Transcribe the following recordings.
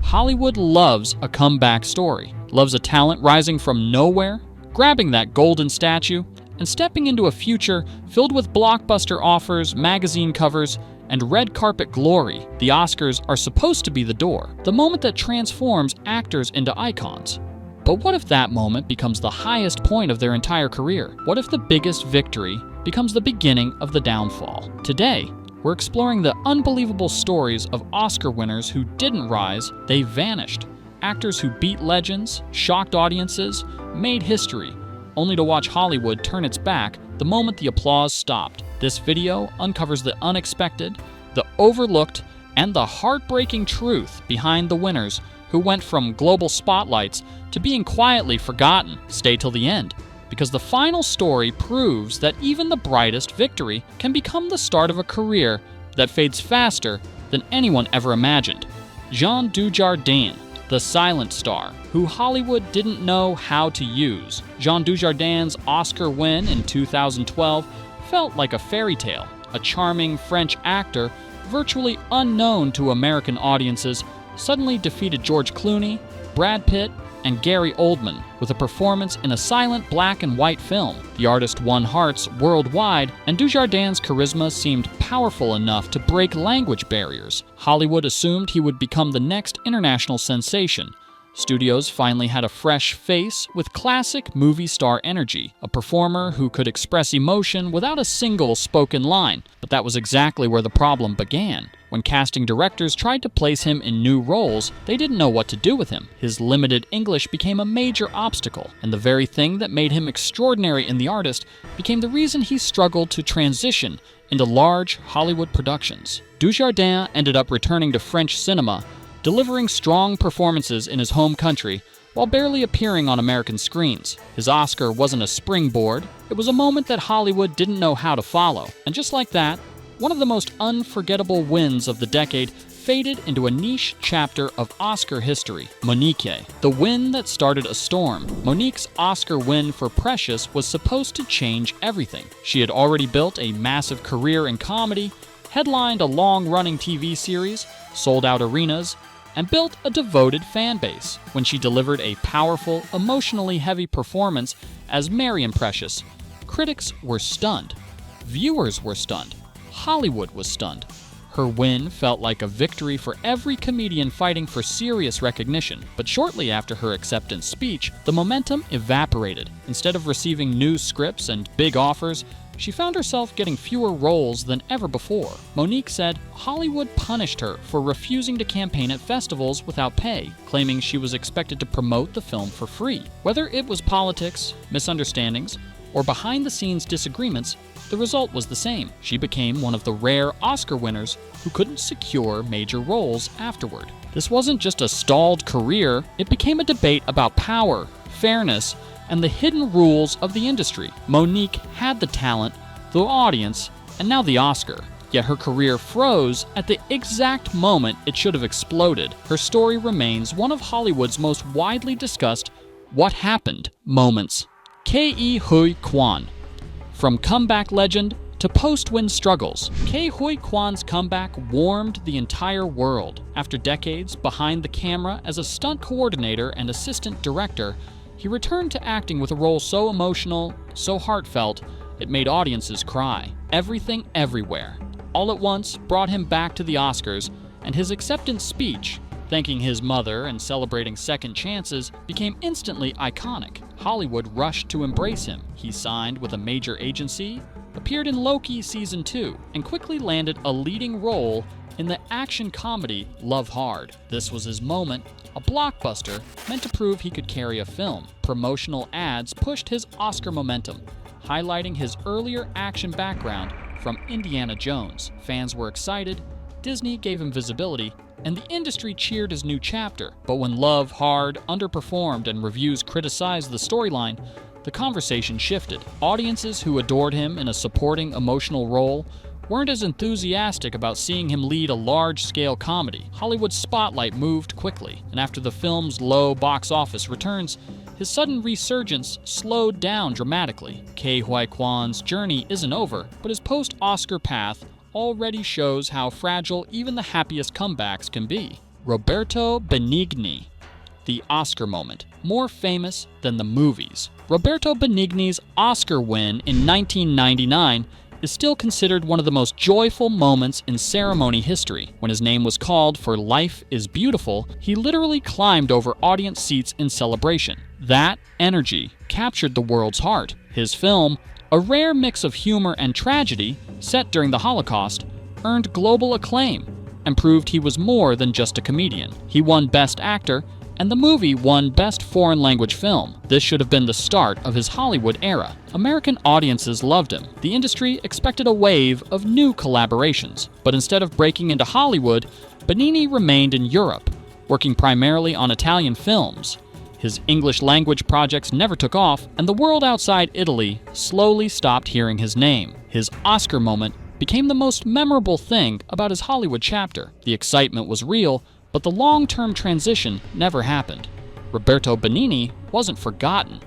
Hollywood loves a comeback story, loves a talent rising from nowhere, grabbing that golden statue, and stepping into a future filled with blockbuster offers, magazine covers, and red carpet glory. The Oscars are supposed to be the door, the moment that transforms actors into icons. But what if that moment becomes the highest point of their entire career? What if the biggest victory becomes the beginning of the downfall? Today, we're exploring the unbelievable stories of Oscar winners who didn't rise, they vanished. Actors who beat legends, shocked audiences, made history, only to watch Hollywood turn its back the moment the applause stopped. This video uncovers the unexpected, the overlooked, and the heartbreaking truth behind the winners who went from global spotlights to being quietly forgotten. Stay till the end, because the final story proves that even the brightest victory can become the start of a career that fades faster than anyone ever imagined. Jean Dujardin, the silent star, who Hollywood didn't know how to use. Jean Dujardin's Oscar win in 2012 felt like a fairy tale. A charming French actor, virtually unknown to American audiences, suddenly defeated George Clooney, Brad Pitt, and Gary Oldman with a performance in a silent black and white film. The artist won hearts worldwide, and Dujardin's charisma seemed powerful enough to break language barriers. Hollywood assumed he would become the next international sensation. Studios finally had a fresh face with classic movie star energy, a performer who could express emotion without a single spoken line. But that was exactly where the problem began. When casting directors tried to place him in new roles, they didn't know what to do with him. His limited English became a major obstacle, and the very thing that made him extraordinary in The Artist became the reason he struggled to transition into large Hollywood productions. Dujardin ended up returning to French cinema, delivering strong performances in his home country while barely appearing on American screens. His Oscar wasn't a springboard, it was a moment that Hollywood didn't know how to follow. And just like that, one of the most unforgettable wins of the decade faded into a niche chapter of Oscar history, Monique, the win that started a storm. Monique's Oscar win for Precious was supposed to change everything. She had already built a massive career in comedy, headlined a long-running TV series, sold out arenas, and built a devoted fan base. When she delivered a powerful, emotionally heavy performance as Mary in Precious, critics were stunned. Viewers were stunned. Hollywood was stunned. Her win felt like a victory for every comedian fighting for serious recognition. But shortly after her acceptance speech, the momentum evaporated. Instead of receiving new scripts and big offers, she found herself getting fewer roles than ever before. Monique said Hollywood punished her for refusing to campaign at festivals without pay, claiming she was expected to promote the film for free. Whether it was politics, misunderstandings, or behind-the-scenes disagreements, the result was the same. She became one of the rare Oscar winners who couldn't secure major roles afterward. This wasn't just a stalled career, it became a debate about power, fairness, and the hidden rules of the industry. Monique had the talent, the audience, and now the Oscar. Yet her career froze at the exact moment it should have exploded. Her story remains one of Hollywood's most widely discussed "what happened" moments. Ke Huy Quan. From comeback legend to post-win struggles, Ke Huy Quan's comeback warmed the entire world. After decades behind the camera as a stunt coordinator and assistant director, he returned to acting with a role so emotional, so heartfelt, it made audiences cry. Everything Everywhere, all at once, brought him back to the Oscars, and his acceptance speech, thanking his mother and celebrating second chances, became instantly iconic. Hollywood rushed to embrace him. He signed with a major agency, appeared in Loki Season 2, and quickly landed a leading role in the action comedy Love Hard. This was his moment, a blockbuster meant to prove he could carry a film. Promotional ads pushed his Oscar momentum, highlighting his earlier action background from Indiana Jones. Fans were excited, Disney gave him visibility, and the industry cheered his new chapter. But when Love Hard underperformed and reviews criticized the storyline, the conversation shifted. Audiences who adored him in a supporting emotional role weren't as enthusiastic about seeing him lead a large-scale comedy. Hollywood's spotlight moved quickly, and after the film's low box office returns, his sudden resurgence slowed down dramatically. Ke Huy Quan's journey isn't over, but his post-Oscar path already shows how fragile even the happiest comebacks can be. Roberto Benigni, the Oscar moment, more famous than the movies. Roberto Benigni's Oscar win in 1999 is still considered one of the most joyful moments in ceremony history. When his name was called for Life is Beautiful, he literally climbed over audience seats in celebration. That energy captured the world's heart. His film, a rare mix of humor and tragedy, set during the Holocaust, earned global acclaim and proved he was more than just a comedian. He won Best Actor, and the movie won Best Foreign Language Film. This should have been the start of his Hollywood era. American audiences loved him. The industry expected a wave of new collaborations. But instead of breaking into Hollywood, Benigni remained in Europe, working primarily on Italian films. His English language projects never took off, and the world outside Italy slowly stopped hearing his name. His Oscar moment became the most memorable thing about his Hollywood chapter. The excitement was real, but the long-term transition never happened. Roberto Benigni wasn't forgotten.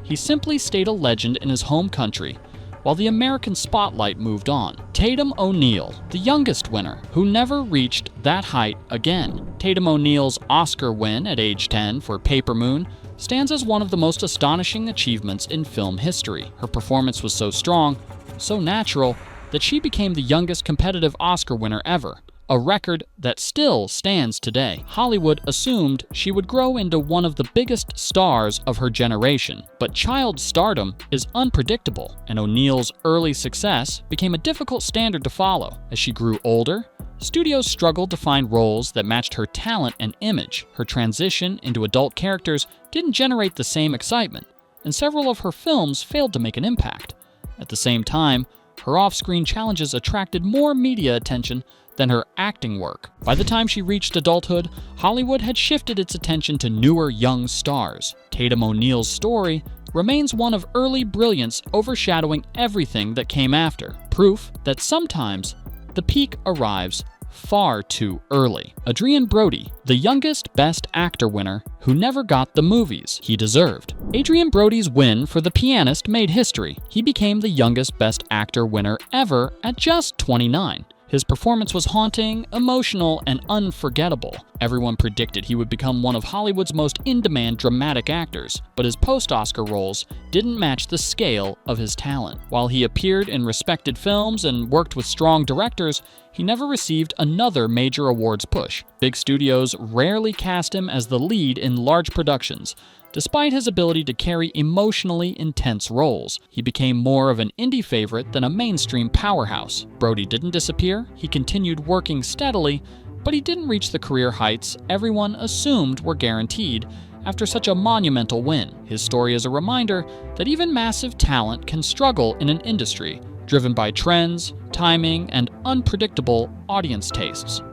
He simply stayed a legend in his home country, while the American spotlight moved on. Tatum O'Neal, the youngest winner, who never reached that height again. Tatum O'Neal's Oscar win at age 10 for Paper Moon stands as one of the most astonishing achievements in film history. Her performance was so strong, so natural, that she became the youngest competitive Oscar winner ever, a record that still stands today. Hollywood assumed she would grow into one of the biggest stars of her generation, but child stardom is unpredictable, and O'Neal's early success became a difficult standard to follow. As she grew older, studios struggled to find roles that matched her talent and image. Her transition into adult characters didn't generate the same excitement, and several of her films failed to make an impact. At the same time, her off-screen challenges attracted more media attention than her acting work. By the time she reached adulthood, Hollywood had shifted its attention to newer young stars. Tatum O'Neal's story remains one of early brilliance overshadowing everything that came after, proof that sometimes the peak arrives far too early. Adrien Brody, the youngest Best Actor winner who never got the movies he deserved. Adrien Brody's win for The Pianist made history. He became the youngest Best Actor winner ever at just 29. His performance was haunting, emotional, and unforgettable. Everyone predicted he would become one of Hollywood's most in-demand dramatic actors, but his post-Oscar roles didn't match the scale of his talent. While he appeared in respected films and worked with strong directors, he never received another major awards push. Big studios rarely cast him as the lead in large productions. Despite his ability to carry emotionally intense roles, he became more of an indie favorite than a mainstream powerhouse. Brody didn't disappear, he continued working steadily, but he didn't reach the career heights everyone assumed were guaranteed after such a monumental win. His story is a reminder that even massive talent can struggle in an industry driven by trends, timing, and unpredictable audience tastes.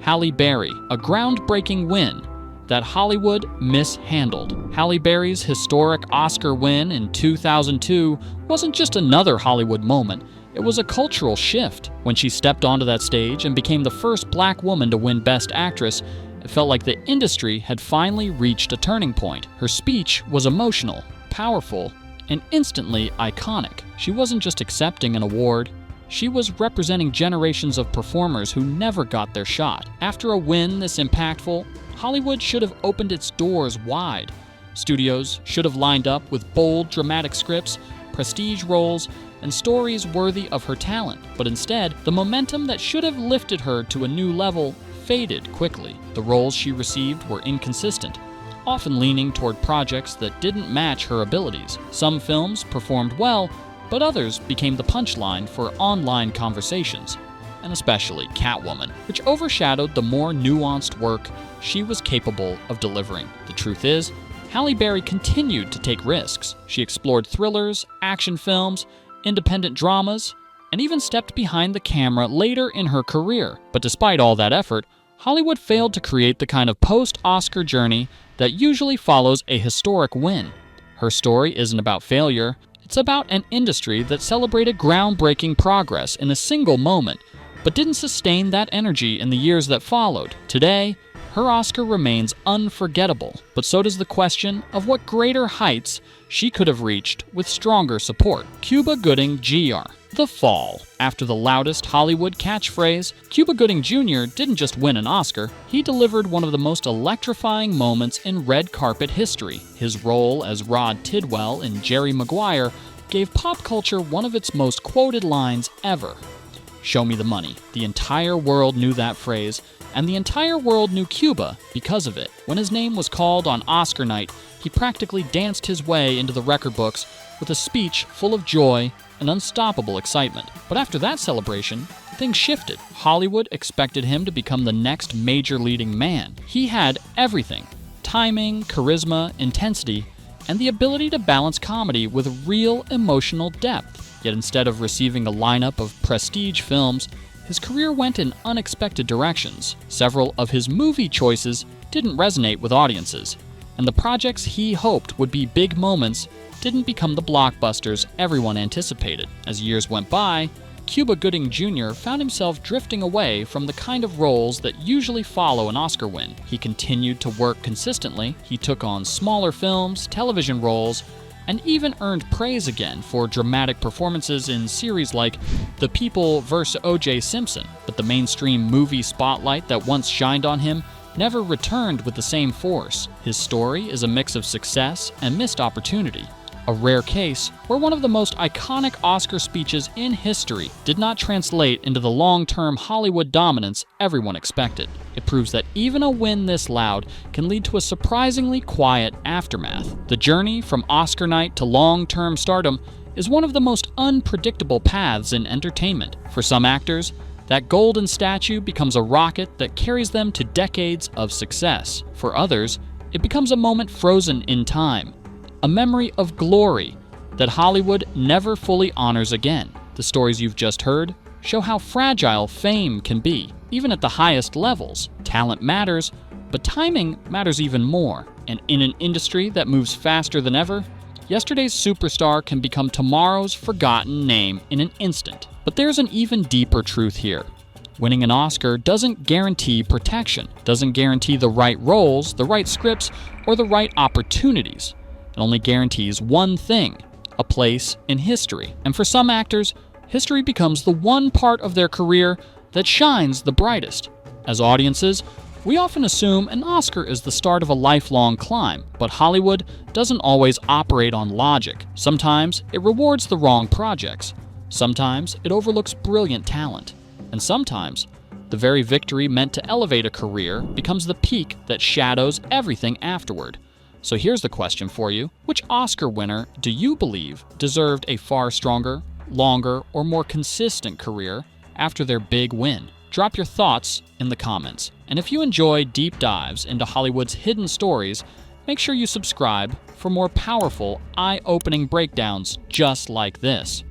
Halle Berry, a groundbreaking win that Hollywood mishandled. Halle Berry's historic Oscar win in 2002 wasn't just another Hollywood moment, it was a cultural shift. When she stepped onto that stage and became the first black woman to win Best Actress, it felt like the industry had finally reached a turning point. Her speech was emotional, powerful, and instantly iconic. She wasn't just accepting an award, she was representing generations of performers who never got their shot. After a win this impactful, Hollywood should have opened its doors wide. Studios should have lined up with bold, dramatic scripts, prestige roles, and stories worthy of her talent. But instead, the momentum that should have lifted her to a new level faded quickly. The roles she received were inconsistent, often leaning toward projects that didn't match her abilities. Some films performed well, but others became the punchline for online conversations, and especially Catwoman, which overshadowed the more nuanced work she was capable of delivering. The truth is, Halle Berry continued to take risks. She explored thrillers, action films, independent dramas, and even stepped behind the camera later in her career. But despite all that effort, Hollywood failed to create the kind of post-Oscar journey that usually follows a historic win. Her story isn't about failure, it's about an industry that celebrated groundbreaking progress in a single moment, but didn't sustain that energy in the years that followed. Today, her Oscar remains unforgettable, but so does the question of what greater heights she could have reached with stronger support. Cuba Gooding Jr. The Fall. After the loudest Hollywood catchphrase, Cuba Gooding Jr. didn't just win an Oscar, he delivered one of the most electrifying moments in red carpet history. His role as Rod Tidwell in Jerry Maguire gave pop culture one of its most quoted lines ever. "Show me the money." The entire world knew that phrase, and the entire world knew Cuba because of it. When his name was called on Oscar night, he practically danced his way into the record books with a speech full of joy and unstoppable excitement. But after that celebration, things shifted. Hollywood expected him to become the next major leading man. He had everything: timing, charisma, intensity, and the ability to balance comedy with real emotional depth. Yet instead of receiving a lineup of prestige films, his career went in unexpected directions. Several of his movie choices didn't resonate with audiences, and the projects he hoped would be big moments didn't become the blockbusters everyone anticipated. As years went by, Cuba Gooding Jr. found himself drifting away from the kind of roles that usually follow an Oscar win. He continued to work consistently, he took on smaller films, television roles, and even earned praise again for dramatic performances in series like The People vs. O.J. Simpson. But the mainstream movie spotlight that once shined on him never returned with the same force. His story is a mix of success and missed opportunity. A rare case where one of the most iconic Oscar speeches in history did not translate into the long-term Hollywood dominance everyone expected. It proves that even a win this loud can lead to a surprisingly quiet aftermath. The journey from Oscar night to long-term stardom is one of the most unpredictable paths in entertainment. For some actors, that golden statue becomes a rocket that carries them to decades of success. For others, it becomes a moment frozen in time, a memory of glory that Hollywood never fully honors again. The stories you've just heard show how fragile fame can be, even at the highest levels. Talent matters, but timing matters even more. And in an industry that moves faster than ever, yesterday's superstar can become tomorrow's forgotten name in an instant. But there's an even deeper truth here. Winning an Oscar doesn't guarantee protection, doesn't guarantee the right roles, the right scripts, or the right opportunities. It only guarantees one thing: a place in history. And for some actors, history becomes the one part of their career that shines the brightest. As audiences, we often assume an Oscar is the start of a lifelong climb, but Hollywood doesn't always operate on logic. Sometimes it rewards the wrong projects. Sometimes it overlooks brilliant talent. And sometimes the very victory meant to elevate a career becomes the peak that shadows everything afterward. So here's the question for you. Which Oscar winner do you believe deserved a far stronger, longer, or more consistent career after their big win? Drop your thoughts in the comments. And if you enjoy deep dives into Hollywood's hidden stories, make sure you subscribe for more powerful, eye-opening breakdowns just like this.